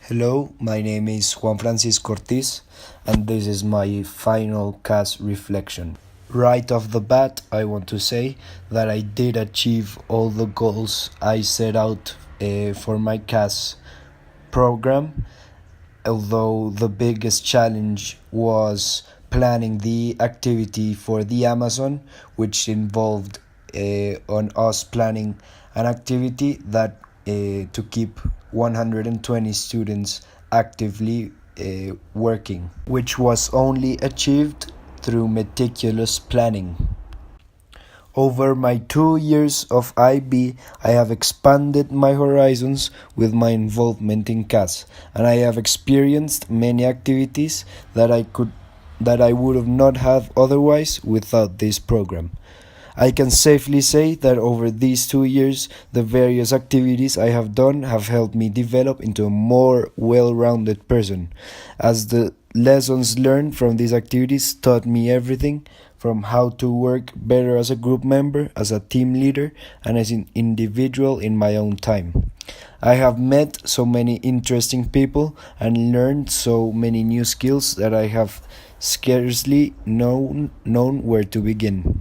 Hello, my name is Juan Francisco Ortiz, and this is my final Cas Reflection. Right off the bat, I want to say that I did achieve all the goals I set out for my Cas program, although the biggest challenge was planning the activity for the Amazon, which involved on us planning an activity that to keep 120 students actively working, which was only achieved through meticulous planning. Over my 2 years of IB, I have expanded my horizons with my involvement in CAS, and I have experienced many activities that I would have not had otherwise without this program. I can safely say that over these 2 years, the various activities I have done have helped me develop into a more well-rounded person, as the lessons learned from these activities taught me everything from how to work better as a group member, as a team leader, and as an individual in my own time. I have met so many interesting people and learned so many new skills that I have scarcely known where to begin.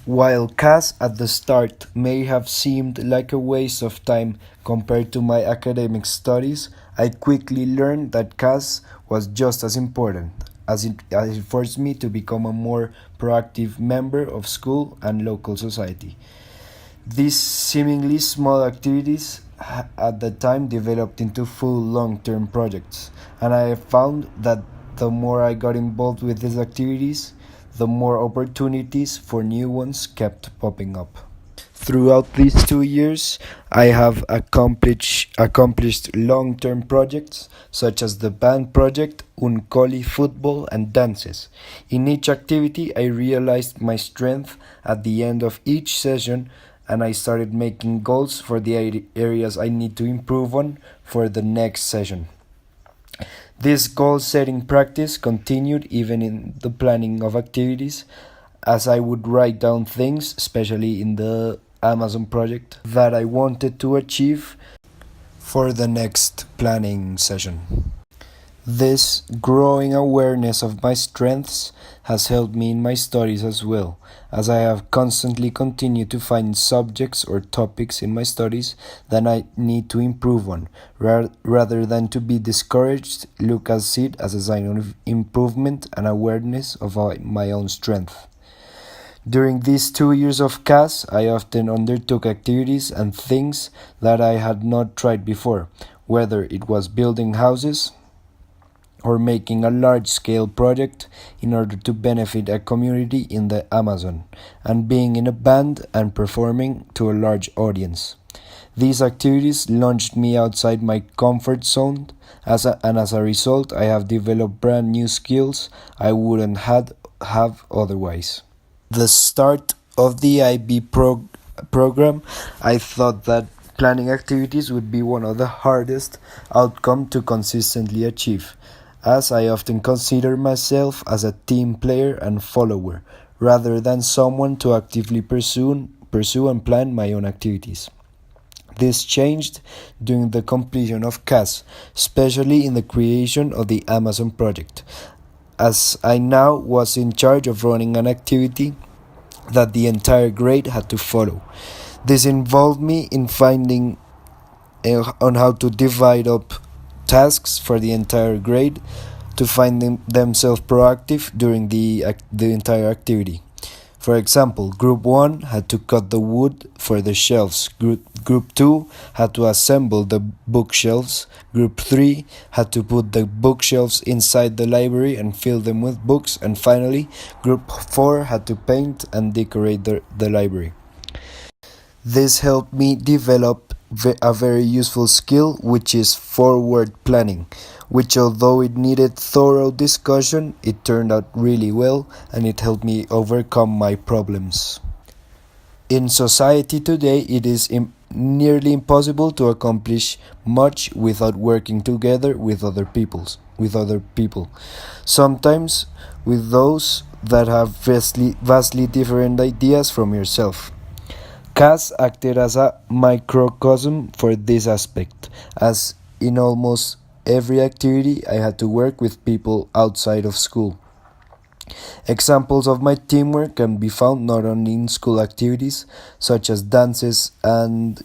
While CAS at the start may have seemed like a waste of time compared to my academic studies, I quickly learned that CAS was just as important, as it forced me to become a more proactive member of school and local society. These seemingly small activities at the time developed into full long-term projects, and I have found that the more I got involved with these activities, the more opportunities for new ones kept popping up. Throughout these 2 years, I have accomplished long-term projects such as the band project, Uncoli football, and dances. In each activity, I realized my strength at the end of each session, and I started making goals for the areas I need to improve on for the next session. This goal setting practice continued even in the planning of activities, as I would write down things, especially in the Amazon project, that I wanted to achieve for the next planning session. This growing awareness of my strengths has helped me in my studies as well, as I have constantly continued to find subjects or topics in my studies that I need to improve on. Rather than to be discouraged, look at it as a sign of improvement and awareness of my own strength. During these 2 years of CAS, I often undertook activities and things that I had not tried before, whether it was building houses, or making a large-scale project in order to benefit a community in the Amazon, and being in a band and performing to a large audience. These activities launched me outside my comfort zone, and as a result, I have developed brand new skills I wouldn't have otherwise. The start of the IB program, I thought that planning activities would be one of the hardest outcomes to consistently achieve, as I often consider myself as a team player and follower, rather than someone to actively pursue and plan my own activities. This changed during the completion of CAS, especially in the creation of the Amazon project, as I now was in charge of running an activity that the entire grade had to follow. This involved me in finding on how to divide up tasks for the entire grade to find themselves proactive during the entire activity. For example, Group 1 had to cut the wood for the shelves, Group 2 had to assemble the bookshelves, Group 3 had to put the bookshelves inside the library and fill them with books, and finally, Group 4 had to paint and decorate the library. This helped me develop a very useful skill, which is forward planning, which although it needed thorough discussion, it turned out really well and it helped me overcome my problems. In society today, it is nearly impossible to accomplish much without working together with other people. Sometimes with those that have vastly different ideas from yourself. CAS acted as a microcosm for this aspect, as in almost every activity, I had to work with people outside of school. Examples of my teamwork can be found not only in school activities, such as dances and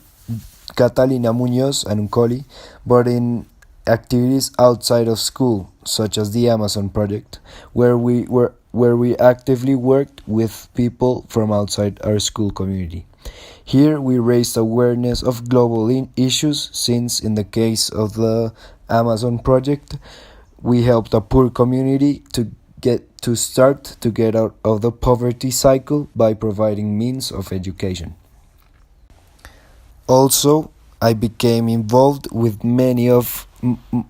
Catalina Muñoz and Uncoli, but in activities outside of school, such as the Amazon project, where we actively worked with people from outside our school community. Here we raised awareness of global issues since in the case of the Amazon project, we helped a poor community to start to get out of the poverty cycle by providing means of education. Also, I became involved with many of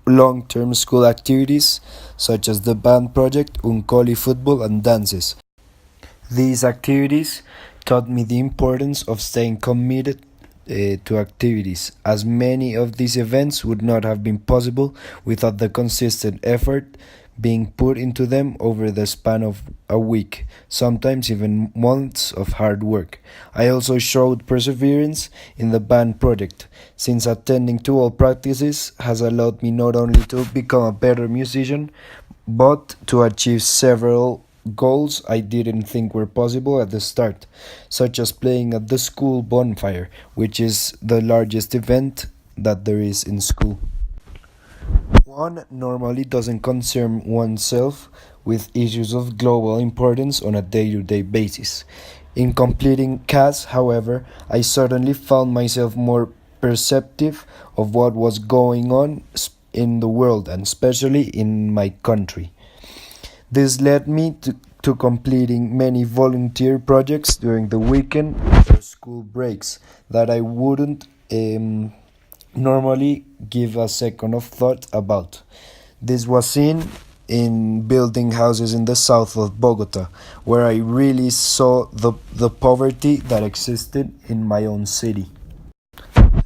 long-term school activities such as the band project, Uncoli football and dances. These activities taught me the importance of staying committed to activities, as many of these events would not have been possible without the consistent effort being put into them over the span of a week, sometimes even months of hard work. I also showed perseverance in the band project, since attending to all practices has allowed me not only to become a better musician, but to achieve several goals I didn't think were possible at the start, such as playing at the school bonfire, which is the largest event that there is in school. One normally doesn't concern oneself with issues of global importance on a day-to-day basis. In completing CAS, however, I certainly found myself more perceptive of what was going on in the world and especially in my country. This led me to completing many volunteer projects during the weekend or school breaks that I wouldn't normally give a second of thought about. This was seen in building houses in the south of Bogota, where I really saw the poverty that existed in my own city.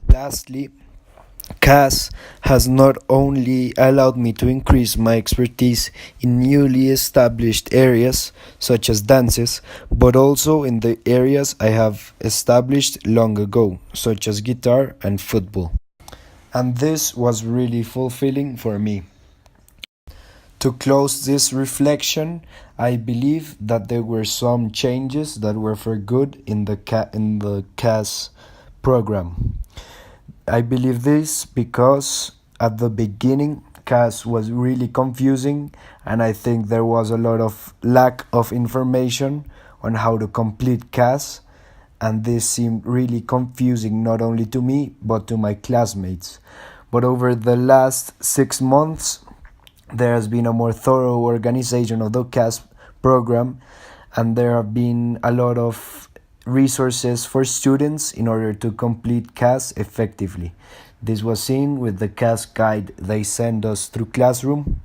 Lastly, CAS has not only allowed me to increase my expertise in newly established areas, such as dances, but also in the areas I have established long ago, such as guitar and football. And this was really fulfilling for me. To close this reflection, I believe that there were some changes that were for good in the CAS program. I believe this because at the beginning, CAS was really confusing, and I think there was a lot of lack of information on how to complete CAS, and this seemed really confusing not only to me but to my classmates. But over the last 6 months, there has been a more thorough organization of the CAS program, and there have been a lot of resources for students in order to complete CAS effectively. This was seen with the CAS guide they sent us through Classroom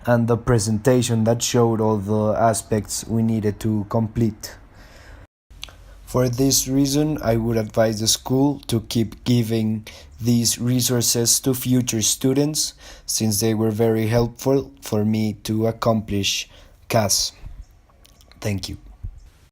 and the presentation that showed all the aspects we needed to complete. For this reason, I would advise the school to keep giving these resources to future students, since they were very helpful for me to accomplish CAS. Thank you.